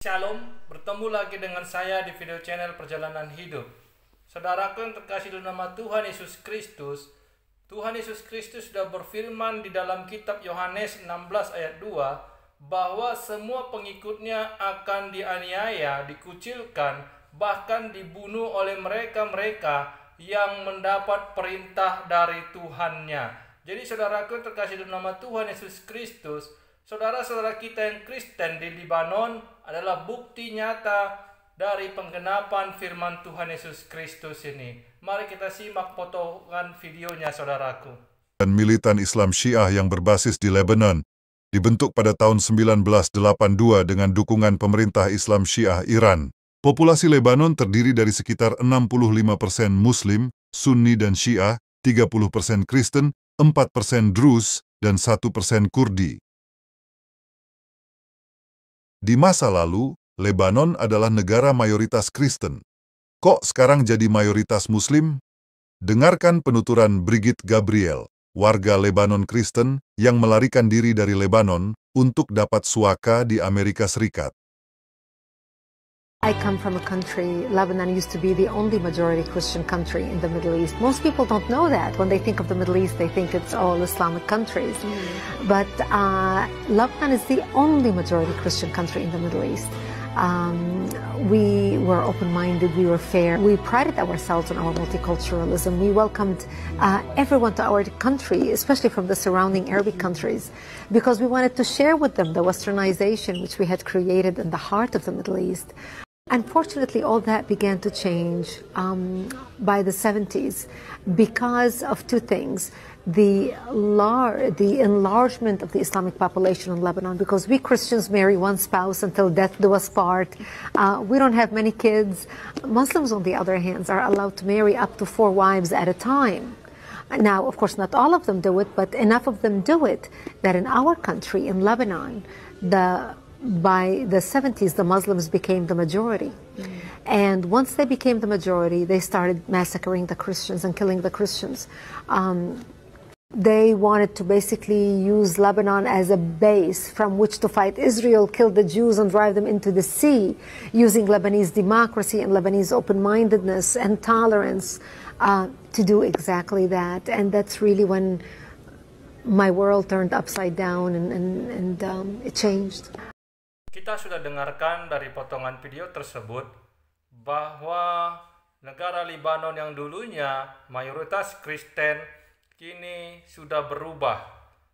Shalom, bertemu lagi dengan saya di video channel Perjalanan Hidup. Saudaraku yang terkasih dalam nama Tuhan Yesus Kristus, Tuhan Yesus Kristus sudah berfirman di dalam kitab Yohanes 16 ayat 2 bahwa semua pengikutnya akan dianiaya, dikucilkan, bahkan dibunuh oleh mereka-mereka yang mendapat perintah dari Tuhannya. Jadi saudaraku yang terkasih dalam nama Tuhan Yesus Kristus, saudara-saudara kita yang Kristen di Libanon adalah bukti nyata dari penggenapan firman Tuhan Yesus Kristus ini. Mari kita simak potongan videonya, saudaraku. Dan militan Islam Syiah yang berbasis di Lebanon, dibentuk pada tahun 1982 dengan dukungan pemerintah Islam Syiah Iran. Populasi Lebanon terdiri dari sekitar 65% Muslim, Sunni dan Syiah, 30% Kristen, 4% Druze, dan 1% Kurdi. Di masa lalu, Lebanon adalah negara mayoritas Kristen. Kok sekarang jadi mayoritas Muslim? Dengarkan penuturan Brigitte Gabriel, warga Lebanon Kristen yang melarikan diri dari Lebanon untuk dapat suaka di Amerika Serikat. I come from a country, Lebanon used to be the only majority Christian country in the Middle East. Most people don't know that. When they think of the Middle East, they think it's all Islamic countries. But Lebanon is the only majority Christian country in the Middle East. We were open-minded, we were fair. We prided ourselves on our multiculturalism. We welcomed everyone to our country, especially from the surrounding Arabic countries, because we wanted to share with them the westernization which we had created in the heart of the Middle East. Unfortunately, all that began to change by the 70s because of two things. The enlargement of the Islamic population in Lebanon, because we Christians marry one spouse until death do us part. We don't have many kids. Muslims, on the other hand, are allowed to marry up to 4 wives at a time. Now, of course, not all of them do it, but enough of them do it that in our country, in Lebanon, by the 70s, the Muslims became the majority. And once they became the majority, they started massacring the Christians and killing the Christians. They wanted to basically use Lebanon as a base from which to fight Israel, kill the Jews and drive them into the sea, using Lebanese democracy and Lebanese open-mindedness and tolerance to do exactly that. And that's really when my world turned upside down and it changed. Kita sudah dengarkan dari potongan video tersebut bahwa negara Libanon yang dulunya mayoritas Kristen kini sudah berubah.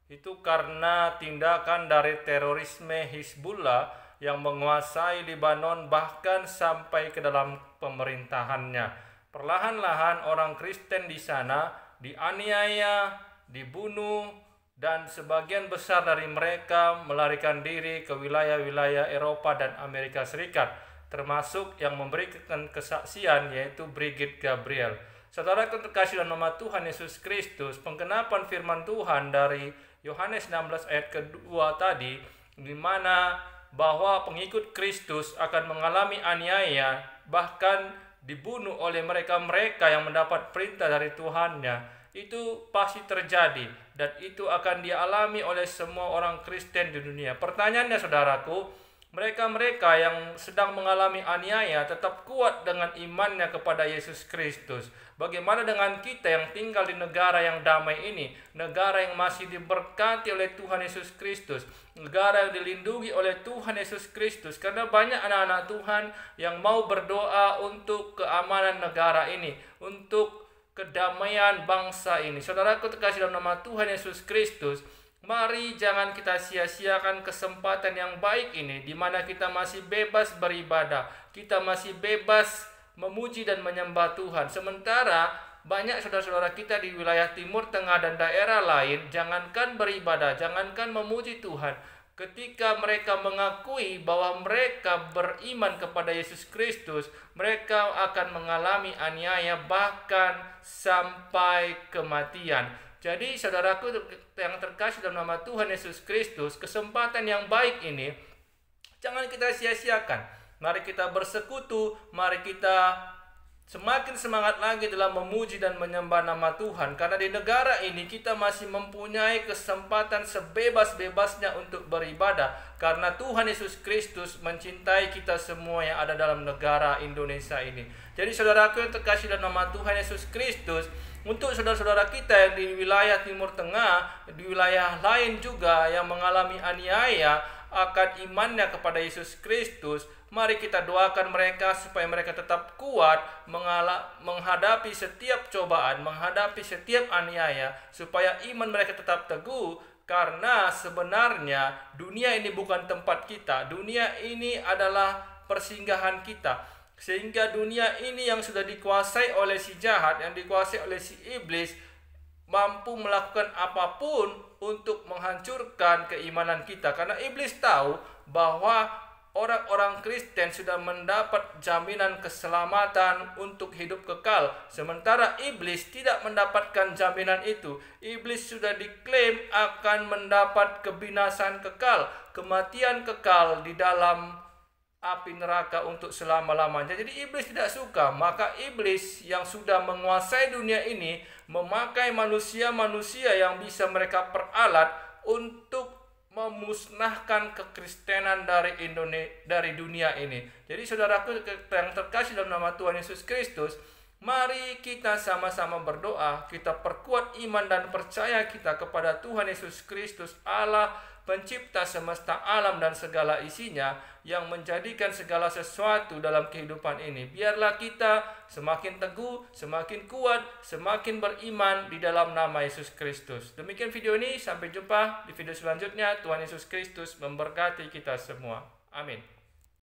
Itu karena tindakan dari terorisme Hizbullah yang menguasai Libanon bahkan sampai ke dalam pemerintahannya. Perlahan-lahan orang Kristen di sana dianiaya, dibunuh, dan sebagian besar dari mereka melarikan diri ke wilayah-wilayah Eropa dan Amerika Serikat, termasuk yang memberikan kesaksian yaitu Brigitte Gabriel. Saudara terkasih dalam nama Tuhan Yesus Kristus, penggenapan firman Tuhan dari Yohanes 16 ayat kedua tadi, di mana bahwa pengikut Kristus akan mengalami aniaya, bahkan dibunuh oleh mereka-mereka yang mendapat perintah dari Tuhannya, itu pasti terjadi dan itu akan dialami oleh semua orang Kristen di dunia. Pertanyaannya, saudaraku, mereka-mereka yang sedang mengalami aniaya tetap kuat dengan imannya kepada Yesus Kristus. Bagaimana dengan kita yang tinggal di negara yang damai ini, negara yang masih diberkati oleh Tuhan Yesus Kristus, negara yang dilindungi oleh Tuhan Yesus Kristus, karena banyak anak-anak Tuhan yang mau berdoa untuk keamanan negara ini, untuk kedamaian bangsa ini. Saudaraku terkasih dalam nama Tuhan Yesus Kristus, mari jangan kita sia-siakan kesempatan yang baik ini, di mana kita masih bebas beribadah, kita masih bebas memuji dan menyembah Tuhan. Sementara banyak saudara-saudara kita di wilayah Timur Tengah dan daerah lain, jangankan beribadah, jangankan memuji Tuhan, ketika mereka mengakui bahwa mereka beriman kepada Yesus Kristus, mereka akan mengalami aniaya bahkan sampai kematian. Jadi saudaraku yang terkasih dalam nama Tuhan Yesus Kristus, kesempatan yang baik ini jangan kita sia-siakan. Mari kita bersekutu, mari kita semakin semangat lagi dalam memuji dan menyembah nama Tuhan, karena di negara ini kita masih mempunyai kesempatan sebebas-bebasnya untuk beribadah, karena Tuhan Yesus Kristus mencintai kita semua yang ada dalam negara Indonesia ini. Jadi saudaraku yang terkasih dalam nama Tuhan Yesus Kristus, untuk saudara-saudara kita yang di wilayah Timur Tengah, di wilayah lain juga yang mengalami aniaya akan imannya kepada Yesus Kristus, mari kita doakan mereka supaya mereka tetap kuat menghadapi setiap cobaan, menghadapi setiap aniaya, supaya iman mereka tetap teguh. Karena sebenarnya dunia ini bukan tempat kita, dunia ini adalah persinggahan kita. Sehingga dunia ini yang sudah dikuasai oleh si jahat, yang dikuasai oleh si iblis, mampu melakukan apapun untuk menghancurkan keimanan kita. Karena iblis tahu bahwa orang-orang Kristen sudah mendapat jaminan keselamatan untuk hidup kekal, sementara iblis tidak mendapatkan jaminan itu. Iblis sudah diklaim akan mendapat kebinasan kekal, kematian kekal di dalam api neraka untuk selama-lamanya. Jadi iblis tidak suka. Maka iblis yang sudah menguasai dunia ini memakai manusia-manusia yang bisa mereka peralat untuk memusnahkan kekristenan dari dunia ini. Jadi saudaraku yang terkasih dalam nama Tuhan Yesus Kristus, mari kita sama-sama berdoa, kita perkuat iman dan percaya kita kepada Tuhan Yesus Kristus, Allah pencipta semesta alam dan segala isinya, yang menjadikan segala sesuatu dalam kehidupan ini. Biarlah kita semakin teguh, semakin kuat, semakin beriman di dalam nama Yesus Kristus. Demikian video ini, sampai jumpa di video selanjutnya. Tuhan Yesus Kristus memberkati kita semua. Amin.